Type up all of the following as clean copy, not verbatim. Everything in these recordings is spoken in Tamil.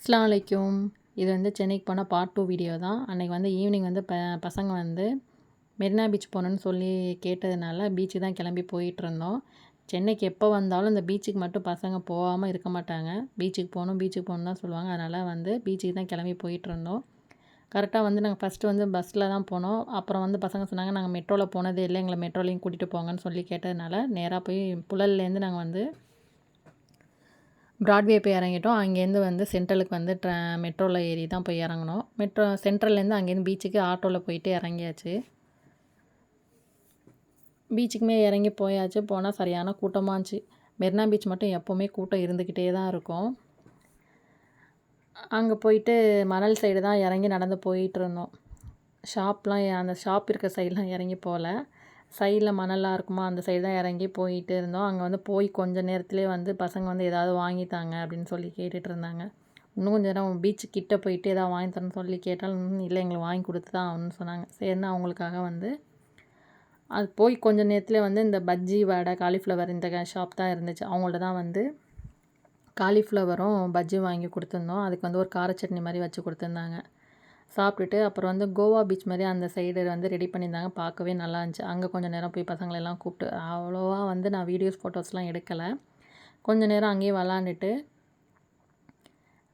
அஸ்ஸலாமு அலைக்கும். இது வந்து சென்னைக்கு போன பார்ட் 2 வீடியோ தான். அன்னைக்கு வந்து ஈவினிங் வந்து பசங்க வந்து மெரினா பீச் போகணுன்னு சொல்லி கேட்டதுனால பீச்சுக்கு தான் கிளம்பி போயிட்டுருந்தோம். சென்னைக்கு எப்போ வந்தாலும் இந்த பீச்சுக்கு மட்டும் பசங்க போகாம இருக்க மாட்டாங்க. பீச்சுக்கு போகணும், பீச்சுக்கு போகணுன்னு தான் சொல்லுவாங்க. அதனால் வந்து பீச்சுக்கு தான் கிளம்பி போயிட்டுருந்தோம். கரெக்டாக வந்து நாங்கள் ஃபஸ்ட்டு வந்து பஸ்ஸில் தான் போனோம். அப்புறம் வந்து பசங்க சொன்னாங்க, "நாங்கள் மெட்ரோவில் போனதே இல்லை. எங்களை மெட்ரோலையும் கூட்டிகிட்டு போங்கன்னு" சொல்லி கேட்டதுனால நேராக போய் புழல்லேருந்து நாங்கள் வந்து பிராட்வே போய் இறங்கிட்டோம். அங்கேருந்து வந்து சென்ட்ரலுக்கு வந்து மெட்ரோவில் ஏறி தான் போய் இறங்கணும். சென்ட்ரல்லேருந்து அங்கேருந்து பீச்சுக்கு ஆட்டோவில் போயிட்டு இறங்கியாச்சு. பீச்சுக்குமே இறங்கி போயாச்சு. போனால் சரியான கூட்டமாக இருந்துச்சு. மெரினா பீச் மட்டும் எப்போவுமே கூட்டம் இருந்துக்கிட்டே தான் இருக்கும். அங்கே போயிட்டு மணல் சைடு தான் இறங்கி நடந்து போயிட்டுருந்தோம். அந்த ஷாப் இருக்க சைடெலாம் இறங்கி போகல. சைடில் மணலாக இருக்குமா, அந்த சைடு தான் இறங்கி போயிட்டு இருந்தோம். அங்கே வந்து போய் கொஞ்சம் நேரத்துலேயே வந்து பசங்க வந்து ஏதாவது வாங்கித்தாங்க அப்படின்னு சொல்லி கேட்டுட்டு இருந்தாங்க. இன்னும் கொஞ்சம் நேரம் பீச்சு கிட்ட போயிட்டு ஏதாவது வாங்கி தரேன்னு சொல்லி கேட்டாலும், இல்லை எங்களுக்கு வாங்கி கொடுத்து தான் ஆகணும்னு சொன்னாங்க. சரின்னு அவங்களுக்காக வந்து அது போய் கொஞ்சம் நேரத்துலேயே வந்து இந்த பஜ்ஜி, வடை, காலிஃப்ளவர் இந்த ஷாப் தான் இருந்துச்சு. அவங்கள்ட்ட தான் வந்து காலிஃப்ளவரும் பஜ்ஜியும் வாங்கி கொடுத்துருந்தோம். அதுக்கு வந்து ஒரு கார சட்னி மாதிரி வச்சு கொடுத்துருந்தாங்க. சாப்பிட்டுட்டு அப்புறம் வந்து கோவா பீச் மாதிரி அந்த சைடு வந்து ரெடி பண்ணியிருந்தாங்க. பார்க்கவே நல்லா இருந்துச்சு. அங்கே கொஞ்சம் நேரம் போய் பசங்களெல்லாம் கூப்பிட்டு அவ்வளோவா வந்து நான் வீடியோஸ் ஃபோட்டோஸ்லாம் எடுக்கலை. கொஞ்சம் நேரம் அங்கேயே விளாண்டுட்டு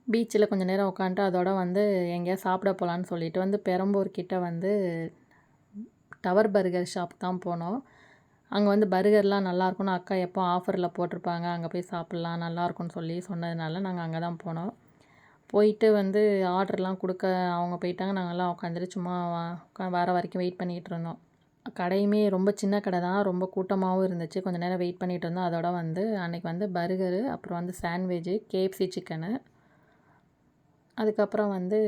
பீச்சில் கொஞ்சம் நேரம் உட்காந்துட்டு அதோட வந்து எங்கேயாவது சாப்பிட போகலான்னு சொல்லிட்டு வந்து பெரம்பூர் கிட்ட வந்து டவர் பர்கர் ஷாப் தான் போனோம். அங்கே வந்து பர்கர்லாம் நல்லாயிருக்கும்னு அக்கா எப்போ ஆஃபரில் போட்டிருப்பாங்க, அங்கே போய் சாப்பிட்லாம் நல்லாயிருக்கும்னு சொல்லி சொன்னதுனால நாங்கள் அங்கே தான் போனோம். போயிட்டு வந்து ஆர்டர்லாம் கொடுக்க அவங்க போயிட்டாங்க. நாங்கள்லாம் உட்காந்துட்டு சும்மா வர வரைக்கும் வெயிட் பண்ணிகிட்டு இருந்தோம். கடையுமே ரொம்ப சின்ன கடை தான், ரொம்ப கூட்டமாகவும் இருந்துச்சு. கொஞ்சம் நேரம் வெயிட் பண்ணிகிட்டு இருந்தோம். அதோட வந்து அன்றைக்கி வந்து பர்கரு, அப்புறம் வந்து சாண்ட்விட்சு, KFC சிக்கனு, அதுக்கப்புறம் வந்து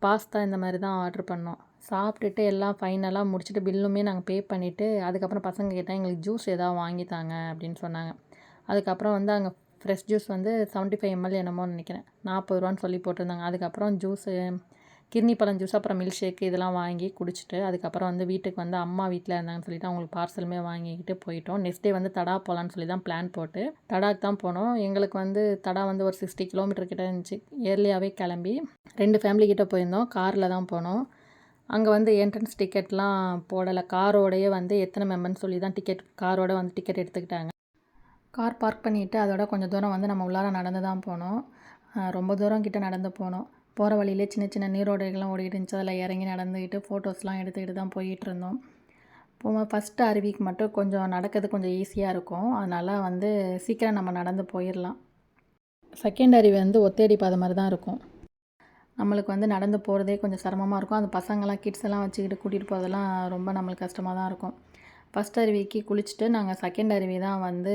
பாஸ்தா இந்த மாதிரி தான் ஆர்டர் பண்ணோம். சாப்பிட்டுட்டு எல்லாம் ஃபைனலாக முடிச்சுட்டு பில்லுமே நாங்கள் பே பண்ணிவிட்டு அதுக்கப்புறம் பசங்க கேட்டால் எங்களுக்கு ஜூஸ் எதாவது வாங்கித்தாங்க அப்படின்னு சொன்னாங்க. அதுக்கப்புறம் வந்து அங்கே ஃப்ரெஷ் ஜூஸ் வந்து 75 ml என்னமோ நினைக்கிறேன், 40 ரூபான்னு சொல்லி போட்டிருந்தாங்க. அதுக்கப்புறம் ஜூஸு கிர்னி பழம் ஜூஸ், அப்புறம் மில்க் ஷேக் இதெல்லாம் வாங்கி குடிச்சிட்டு அதுக்கப்புறம் வந்து வீட்டுக்கு வந்து அம்மா வீட்டில் இருந்தாங்கன்னு சொல்லிவிட்டு அவங்களுக்கு பார்சலுமே வாங்கிக்கிட்டு போயிட்டோம். நெக்ஸ்ட் டே வந்து தடா போகலான்னு சொல்லி தான் பிளான் போட்டு தடாக்கு தான் போனோம். எங்களுக்கு வந்து தடா வந்து ஒரு 60 கிலோமீட்டர் கிட்ட இருந்துச்சு. ஏர்லியாகவே கிளம்பி 2 ஃபேமிலி கிட்டே போயிருந்தோம். காரில் தான் போனோம். அங்கே வந்து என்ட்ரன்ஸ் டிக்கெட்லாம் போடலை. காரோடையே வந்து எத்தனை மெம்பர்னு சொல்லி தான் காரோட வந்து டிக்கெட் எடுத்துக்கிட்டாங்க. கார் பார்க் பண்ணிவிட்டு அதோட கொஞ்சம் தூரம் வந்து நம்ம உள்ளார நடந்து தான் போனோம். ரொம்ப தூரம் கிட்ட நடந்து போனோம். போகிற வழியிலே சின்ன சின்ன நீரோடைகள்லாம் ஓடிட்டு இருந்துச்சு. அதில் இறங்கி நடந்துக்கிட்டு ஃபோட்டோஸ்லாம் எடுத்துக்கிட்டு தான் போயிட்டு இருந்தோம். ஃபஸ்ட்டு அருவிக்கு மட்டும் கொஞ்சம் நடக்கிறது கொஞ்சம் ஈஸியாக இருக்கும். அதனால் வந்து சீக்கிரம் நம்ம நடந்து போயிடலாம். செகண்ட் அருவி வந்து ஒத்தையடி பாதை மாதிரி தான் இருக்கும். நம்மளுக்கு வந்து நடந்து போகிறதே கொஞ்சம் சிரமமாக இருக்கும். அந்த பசங்களாம் கிட்ஸ் எல்லாம் வச்சுக்கிட்டு கூட்டிகிட்டு போகிறதெல்லாம் ரொம்ப நம்மளுக்கு கஷ்டமாக தான் இருக்கும். ஃபஸ்ட் அருவிக்கு குளிச்சுட்டு நாங்கள் செகண்ட் அருவி தான் வந்து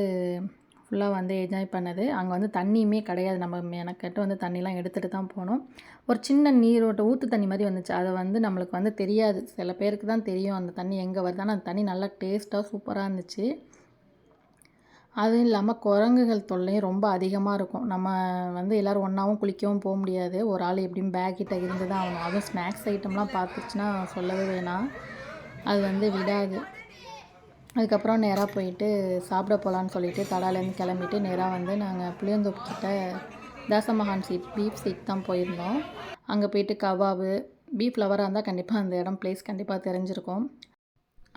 ஃபுல்லாக வந்து என்ஜாய் பண்ணது. அங்கே வந்து தண்ணியுமே கிடையாது. நம்ம மெனக்கெட்டு வந்து தண்ணிலாம் எடுத்துகிட்டு தான் போனோம். ஒரு சின்ன நீரோட்டம் ஊற்று தண்ணி மாதிரி வந்துச்சு. அதை வந்து நம்மளுக்கு வந்து தெரியாது. சில பேருக்கு தான் தெரியும் அந்த தண்ணி எங்கே வருது. ஆனால் அந்த தண்ணி நல்லா டேஸ்ட்டாக சூப்பராக இருந்துச்சு. அதுவும் இல்லாமல் குரங்குகள் தொல்லையும் ரொம்ப அதிகமாக இருக்கும். நம்ம வந்து எல்லோரும் ஒன்றாவும் குளிக்கவும் போக முடியாது. ஒரு ஆள் எப்படியும் பேக் கிட்ட இருந்து தான் ஆகணும். அதுவும் ஸ்நாக்ஸ் ஐட்டம்லாம் பார்த்துச்சுன்னா சொல்லவே வேணாம், அது வந்து விடாது. அதுக்கப்புறம் நேராக போயிட்டு சாப்பிட போகலான்னு சொல்லிவிட்டு தடாலேருந்து கிளம்பிட்டு நேராக வந்து நாங்கள் புளியந்தோப்பு கிட்ட தாசமகான் பீஃப் சீக் தான் போயிருந்தோம். அங்கே போயிட்டு கபாபு, பீஃப் லவராக இருந்தால் கண்டிப்பாக அந்த இடம் பிளேஸ் கண்டிப்பாக தெரிஞ்சிருக்கும்.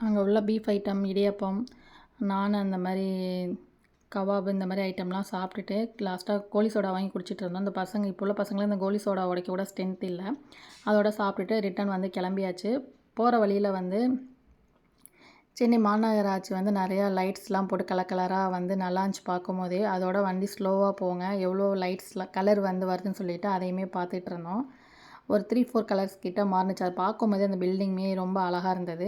அங்கே உள்ள பீஃப் ஐட்டம், இடியப்பம், நான் அந்த மாதிரி கபாபு இந்த மாதிரி ஐட்டம்லாம் சாப்பிட்டுட்டு லாஸ்ட்டாக கோலி சோடா வாங்கி குடிச்சிட்டு இருந்தோம். அந்த பசங்க இப்போ உள்ள பசங்களும் இந்த கோலி சோடா உடைக்க கூட ஸ்ட்ரென்த் இல்லை. அதோட சாப்பிட்டுட்டு ரிட்டன் வந்து கிளம்பியாச்சு. போகிற வழியில் வந்து சென்னை மாநகராட்சி வந்து நிறையா லைட்ஸ்லாம் போட்டு கலர் கலராக வந்து நல்லா இருந்துச்சு பார்க்கும்போதே. அதோட வண்டி ஸ்லோவாக போங்க, எவ்வளோ லைட்ஸ்லாம் கலர் வந்து வருதுன்னு சொல்லிவிட்டு அதையுமே பார்த்துட்டு இருந்தோம். ஒரு 3, 4 கலர்ஸ் கிட்ட மாறுனுச்சு. அதை பார்க்கும்போதே அந்த பில்டிங்குமே ரொம்ப அழகாக இருந்தது.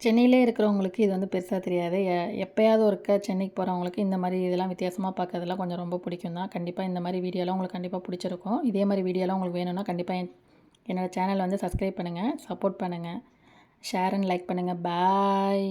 சென்னையிலே இருக்கிறவங்களுக்கு இது வந்து பெருசா தெரியாது. எப்பயாவது ஒருக்கா சென்னைக்கு போகிறவங்களுக்கு இந்த மாதிரி இதெல்லாம் வித்தியாசமாக பார்க்கறதெல்லாம் கொஞ்சம் ரொம்ப பிடிக்கும் தான். கண்டிப்பாக இந்த மாதிரி வீடியோலாம் உங்களுக்கு கண்டிப்பாக பிடிச்சிருக்கும். இதே மாதிரி வீடியோலாம் உங்களுக்கு வேணும்னா கண்டிப்பாக என்னோடய சேனலை வந்து சப்ஸ்கிரைப் பண்ணுங்கள், சப்போர்ட் பண்ணுங்கள், ஷேர் அண்ட் லைக் பண்ணுங்கள். பாய்.